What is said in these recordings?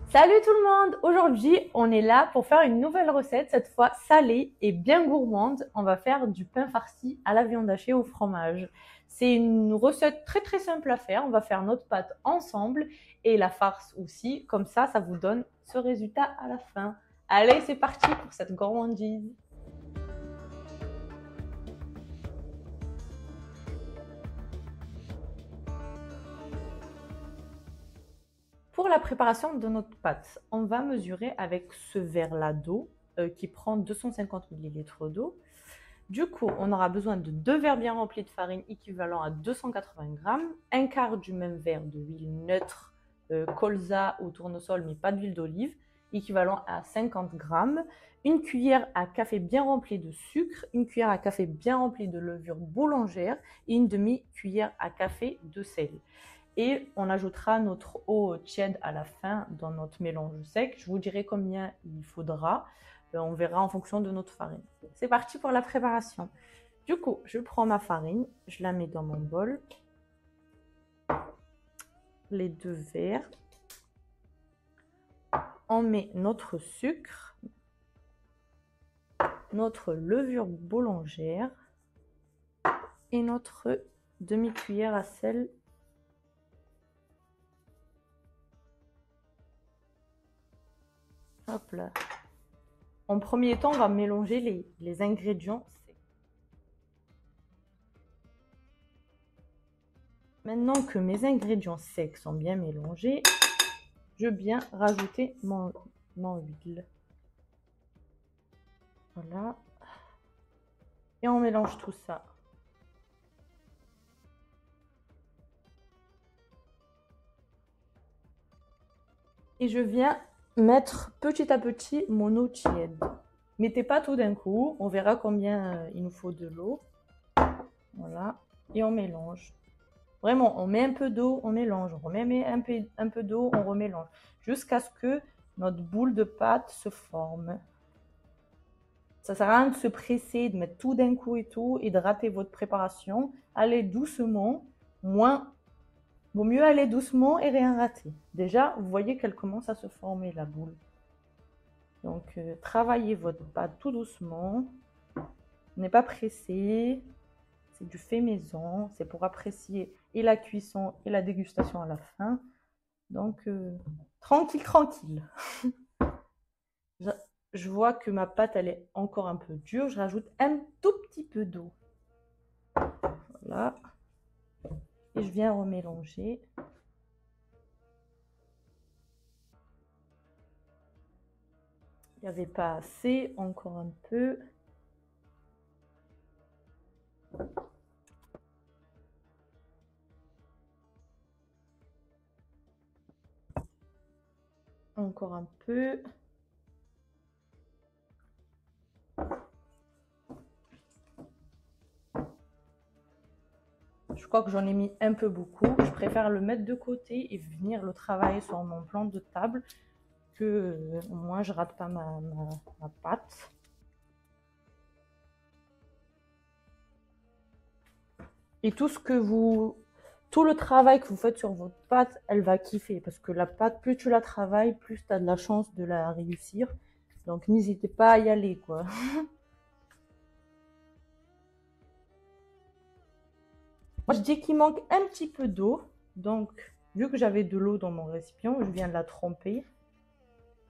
Salut tout le monde! Aujourd'hui, on est là pour faire une nouvelle recette, cette fois salée et bien gourmande. On va faire du pain farci à la viande hachée au fromage. C'est une recette très simple à faire. On va faire notre pâte ensemble et la farce aussi. Comme ça vous donne ce résultat à la fin. Allez, c'est parti pour cette gourmandise. Pour la préparation de notre pâte, on va mesurer avec ce verre-là d'eau qui prend 250 ml d'eau. Du coup, on aura besoin de 2 verres bien remplis de farine équivalent à 280 g, un quart du même verre d'huile neutre, colza ou tournesol, mais pas d'huile d'olive, équivalent à 50 g, une cuillère à café bien remplie de sucre, une cuillère à café bien remplie de levure boulangère et une demi-cuillère à café de sel. Et on ajoutera notre eau tiède à la fin dans notre mélange sec. Je vous dirai combien il faudra. On verra en fonction de notre farine. C'est parti pour la préparation. Du coup, je prends ma farine, je la mets dans mon bol. Les 2 verres. On met notre sucre, notre levure boulangère et notre demi-cuillère à sel. Hop là. En premier temps, on va mélanger les ingrédients secs. Maintenant que mes ingrédients secs sont bien mélangés, je viens rajouter mon huile. Voilà. Et on mélange tout ça. Et je viens mettre petit à petit mon eau tiède. Mettez pas tout d'un coup, on verra combien il nous faut de l'eau. Voilà, et on mélange. Vraiment, on met un peu d'eau, on mélange, on remet un peu d'eau, on remélange, jusqu'à ce que notre boule de pâte se forme. Ça sert à rien de se presser, de mettre tout d'un coup et tout, et de rater votre préparation. Allez doucement, vaut mieux aller doucement et rien rater. Déjà, vous voyez qu'elle commence à se former, la boule. Donc, travaillez votre pâte tout doucement. On n'est pas pressé. C'est du fait maison. C'est pour apprécier et la cuisson et la dégustation à la fin. Donc, tranquille. Je vois que ma pâte, elle est encore un peu dure. Je rajoute un tout petit peu d'eau. Voilà. Et je viens remélanger. Il n'y avait pas assez, encore un peu. Encore un peu. Je crois que j'en ai mis un peu beaucoup. Je préfère le mettre de côté et venir le travailler sur mon plan de table, que au moins je rate pas ma pâte. Et tout le travail que vous faites sur votre pâte, elle va kiffer. Parce que la pâte, plus tu la travailles, plus tu as de la chance de la réussir. Donc n'hésitez pas à y aller, quoi. Moi, je dis qu'il manque un petit peu d'eau. Donc, vu que j'avais de l'eau dans mon récipient, je viens de la tremper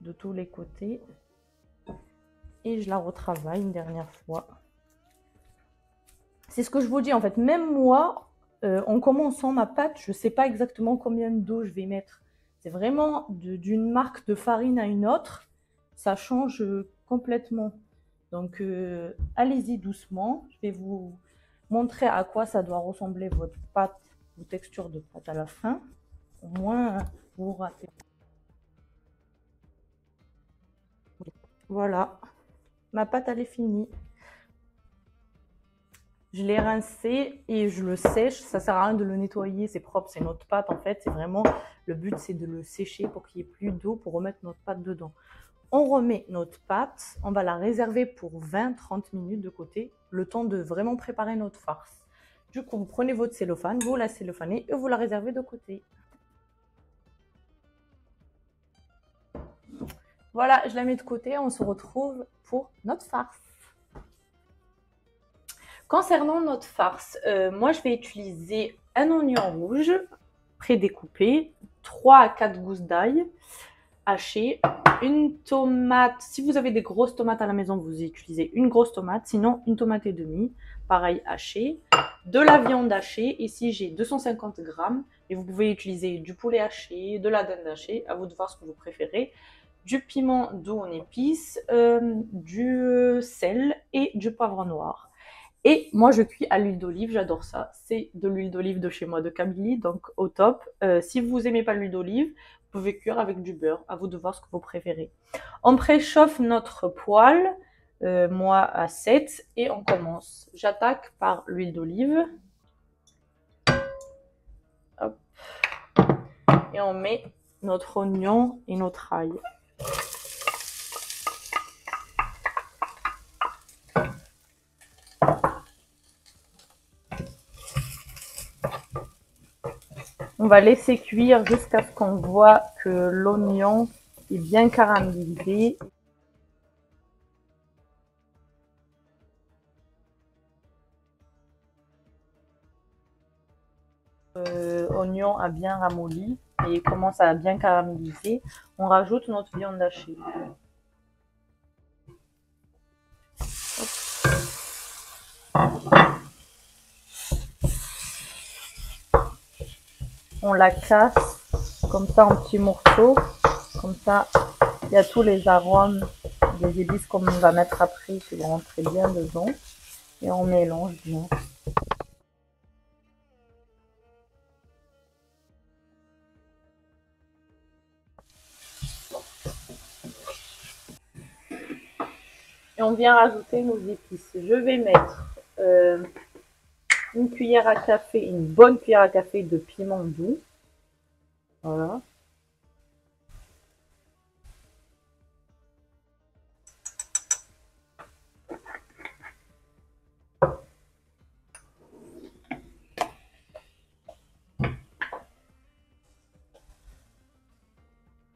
de tous les côtés. Et je la retravaille une dernière fois. C'est ce que je vous dis, en fait. Même moi, en commençant ma pâte, je ne sais pas exactement combien d'eau je vais mettre. C'est vraiment d'une marque de farine à une autre. Ça change complètement. Donc, allez-y doucement. Je vais vous montrer à quoi ça doit ressembler votre pâte, vos textures de pâte à la fin. Au moins, vous ratez. Voilà, ma pâte, elle est finie. Je l'ai rincé et je le sèche. Ça sert à rien de le nettoyer, c'est propre, c'est notre pâte en fait. C'est vraiment, le but c'est de le sécher pour qu'il n'y ait plus d'eau pour remettre notre pâte dedans. On remet notre pâte, on va la réserver pour 20-30 minutes de côté, le temps de vraiment préparer notre farce. Du coup, vous prenez votre cellophane, vous la cellophanez et vous la réservez de côté. Voilà, je la mets de côté. On se retrouve pour notre farce. Concernant notre farce, moi, je vais utiliser un oignon rouge prédécoupé, 3 à 4 gousses d'ail hachées, une tomate. Si vous avez des grosses tomates à la maison, vous utilisez une grosse tomate, sinon une tomate et demie, pareil hachée, de la viande hachée. Ici, j'ai 250 grammes, et vous pouvez utiliser du poulet haché, de la dinde hachée, à vous de voir ce que vous préférez, du piment doux en épices, du sel et du poivre noir. Et moi, je cuis à l'huile d'olive, j'adore ça. C'est de l'huile d'olive de chez moi, de Kabylie, donc au top. Si vous aimez pas l'huile d'olive, vous pouvez cuire avec du beurre, à vous de voir ce que vous préférez. On préchauffe notre poêle, moi à 7, et on commence. J'attaque par l'huile d'olive. Hop. Et on met notre oignon et notre ail. On va laisser cuire jusqu'à ce qu'on voit que l'oignon est bien caramélisé. Oignon a bien ramolli et commence à bien caraméliser. On rajoute notre viande hachée. On la casse comme ça en petits morceaux. Comme ça, il y a tous les arômes des épices qu'on va mettre après qui vont rentrer bien dedans. Et on mélange bien. Et on vient rajouter nos épices. Je vais mettre une cuillère à café, une bonne cuillère à café de piment doux. Voilà.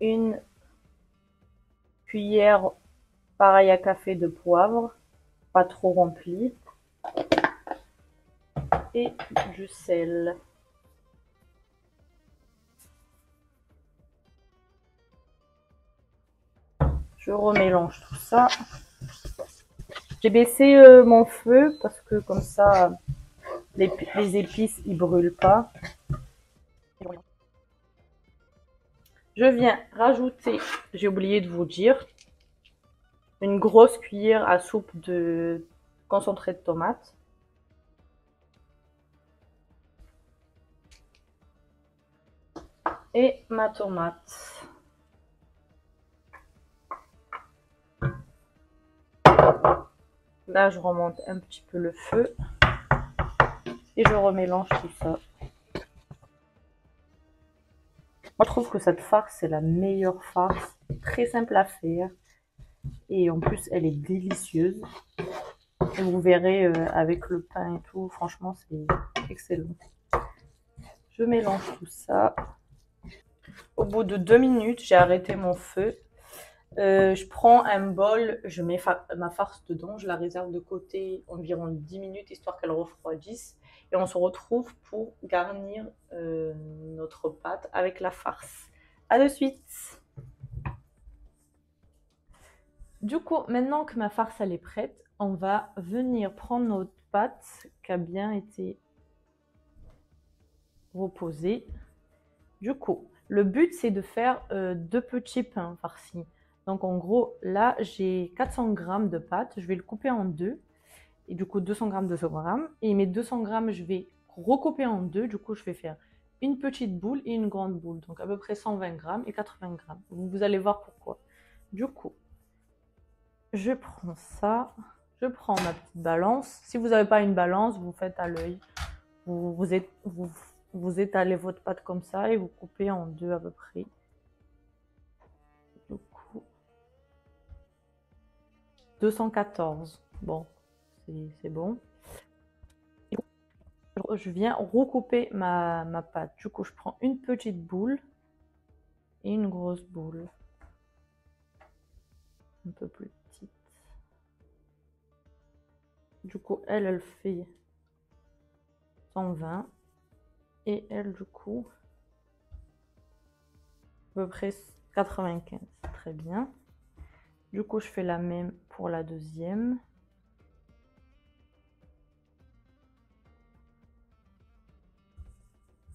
Une cuillère pareil à café de poivre, pas trop rempli. Et du sel. Je remélange tout ça. J'ai baissé mon feu parce que comme ça, les épices ils brûlent pas. Je viens rajouter, j'ai oublié de vous dire, une grosse cuillère à soupe de concentré de tomate. Et ma tomate. Là, je remonte un petit peu le feu et je remélange tout ça. Moi, je trouve que cette farce, c'est la meilleure farce. Très simple à faire. Et en plus, elle est délicieuse. Et vous verrez avec le pain et tout, franchement, c'est excellent. Je mélange tout ça. Au bout de 2 minutes, j'ai arrêté mon feu. Je prends un bol, je mets ma farce dedans, je la réserve de côté environ 10 minutes, histoire qu'elle refroidisse. Et on se retrouve pour garnir notre pâte avec la farce. À de suite. Du coup, maintenant que ma farce elle est prête, on va venir prendre notre pâte qui a bien été reposée. Du coup, le but c'est de faire 2 petits pains farcis. Donc en gros, là j'ai 400 g de pâte, je vais le couper en deux. Et du coup 200 g, 200 g. Et mes 200 g, je vais recouper en deux. Du coup, je vais faire une petite boule et une grande boule. Donc à peu près 120 g et 80 g. Vous allez voir pourquoi. Du coup, je prends ça. Je prends ma petite balance. Si vous n'avez pas une balance, vous faites à l'œil. Vous étalez votre pâte comme ça et vous coupez en deux à peu près. Du coup, 214. Bon, c'est bon. Je viens recouper ma pâte. Du coup, je prends une petite boule et une grosse boule. un peu plus petite. Du coup, elle fait 120. Et elle, du coup, à peu près 95. Très bien. Du coup, je fais la même pour la deuxième.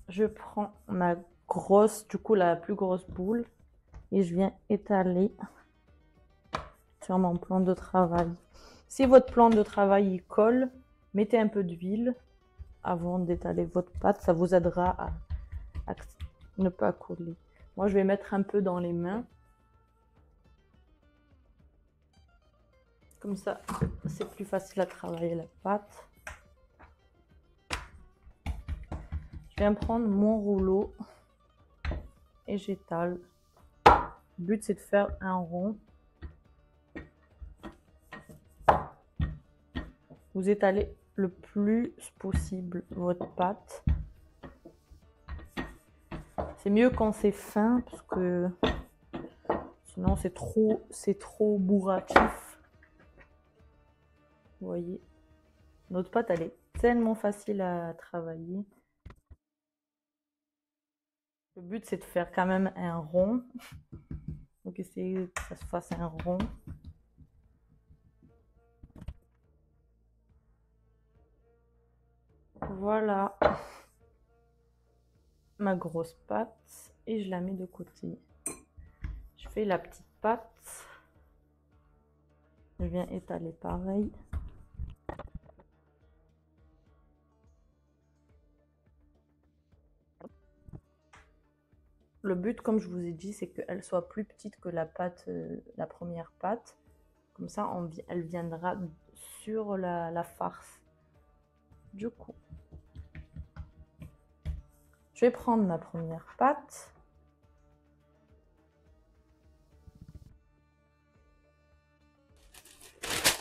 Je prends ma grosse, du coup, la plus grosse boule. Et je viens étaler sur mon plan de travail. Si votre plan de travail y colle, mettez un peu d'huile avant d'étaler votre pâte. Ça vous aidera à ne pas coller. Moi, je vais mettre un peu dans les mains. Comme ça, c'est plus facile à travailler la pâte. Je viens prendre mon rouleau et j'étale. Le but, c'est de faire un rond. Vous étalez le plus possible votre pâte. C'est mieux quand c'est fin parce que sinon c'est trop bourratif. Vous voyez, notre pâte, elle est tellement facile à travailler. Le but, c'est de faire quand même un rond. Donc essayez que ça se fasse un rond. Voilà ma grosse pâte et je la mets de côté. Je fais la petite pâte. Je viens étaler pareil. Le but, comme je vous ai dit, c'est qu'elle soit plus petite que la pâte, la première pâte. Comme ça, elle viendra sur la farce. Du coup, je vais prendre ma première pâte.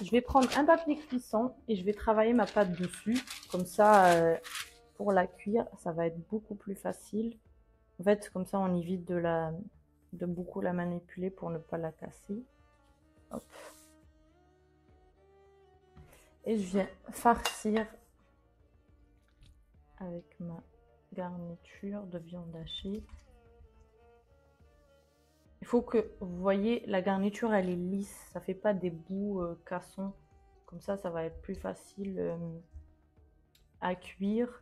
Je vais prendre un papier cuisson et je vais travailler ma pâte dessus. Comme ça, pour la cuire, ça va être beaucoup plus facile. En fait, comme ça, on évite de beaucoup la manipuler pour ne pas la casser. Hop. Et je viens farcir avec ma garniture de viande hachée. Il faut que vous voyez, la garniture, elle est lisse. Ça fait pas des bouts cassons. Comme ça va être plus facile à cuire.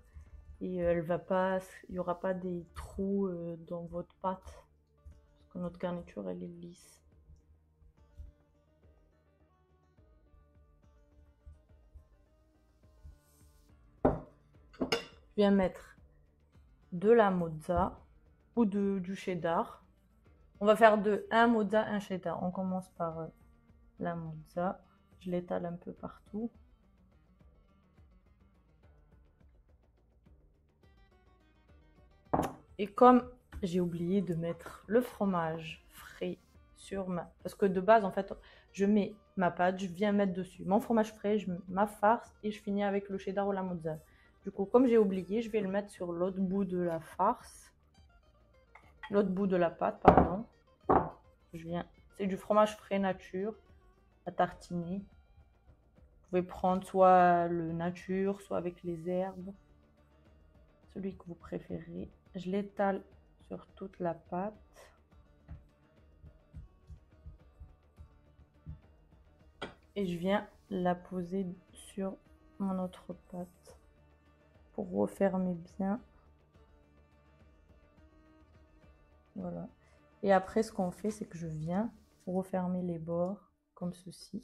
Et il n'y aura pas des trous dans votre pâte. Parce que notre garniture, elle est lisse. Je viens mettre de la mozza ou du cheddar. On va faire un mozza, un cheddar. On commence par la mozza. Je l'étale un peu partout. Et comme j'ai oublié de mettre le fromage frais sur parce que de base, en fait, je mets ma pâte, je viens mettre dessus mon fromage frais, ma farce et je finis avec le cheddar ou la mozza. Du coup, comme j'ai oublié, je vais le mettre sur l'autre bout de la farce. L'autre bout de la pâte, pardon. C'est du fromage frais nature à tartiner. Vous pouvez prendre soit le nature, soit avec les herbes. Celui que vous préférez. Je l'étale sur toute la pâte. Et je viens la poser sur mon autre pâte pour refermer bien. Voilà. Et après, ce qu'on fait, c'est que je viens refermer les bords comme ceci.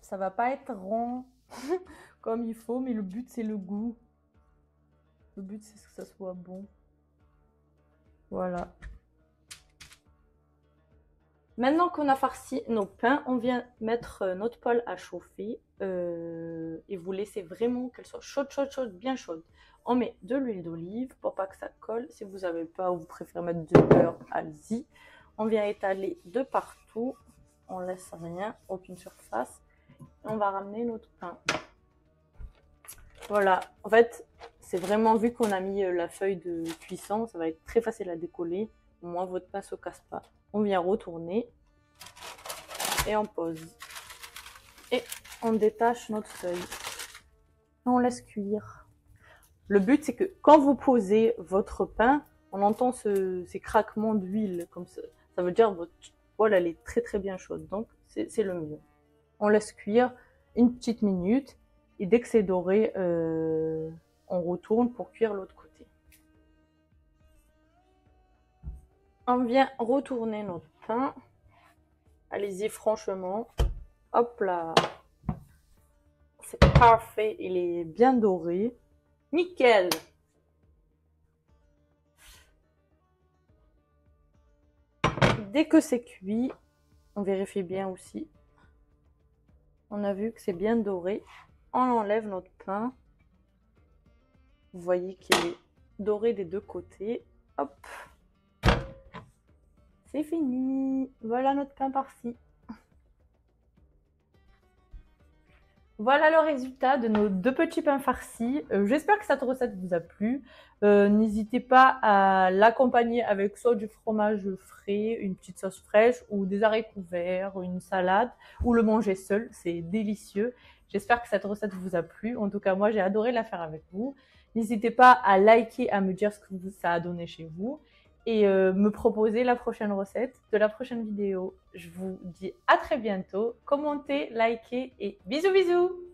Ça va pas être rond comme il faut, mais le but, c'est le goût. Le but, c'est que ça soit bon. Voilà. Maintenant qu'on a farci nos pains, on vient mettre notre poêle à chauffer et vous laissez vraiment qu'elle soit chaude, chaude, chaude, bien chaude. On met de l'huile d'olive pour pas que ça colle. Si vous n'avez pas ou vous préférez mettre de beurre, allez-y. On vient étaler de partout. on laisse rien, aucune surface. On va ramener notre pain. Voilà, en fait, c'est vraiment, vu qu'on a mis la feuille de cuisson, ça va être très facile à décoller. Au moins, votre pain ne se casse pas. On vient retourner et on pose. Et on détache notre feuille. Et on laisse cuire. Le but, c'est que quand vous posez votre pain, on entend ces craquements d'huile comme ça. Ça veut dire que votre poêle, elle est très très bien chaude. Donc, c'est le mieux. On laisse cuire une petite minute. Et dès que c'est doré, on retourne pour cuire l'autre côté. On vient retourner notre pain. Allez-y franchement. Hop là. C'est parfait. Il est bien doré. Nickel. Dès que c'est cuit, on vérifie bien aussi. On a vu que c'est bien doré. On enlève notre pain. Vous voyez qu'il est doré des deux côtés. Hop. C'est fini. Voilà notre pain farci. Voilà le résultat de nos deux petits pains farcis. J'espère que cette recette vous a plu. N'hésitez pas à l'accompagner avec soit du fromage frais, une petite sauce fraîche ou des haricots verts, une salade ou le manger seul. C'est délicieux. J'espère que cette recette vous a plu. En tout cas, moi, j'ai adoré la faire avec vous. N'hésitez pas à liker, à me dire ce que ça a donné chez vous et me proposer la prochaine recette de la prochaine vidéo. Je vous dis à très bientôt. Commentez, likez et bisous bisous!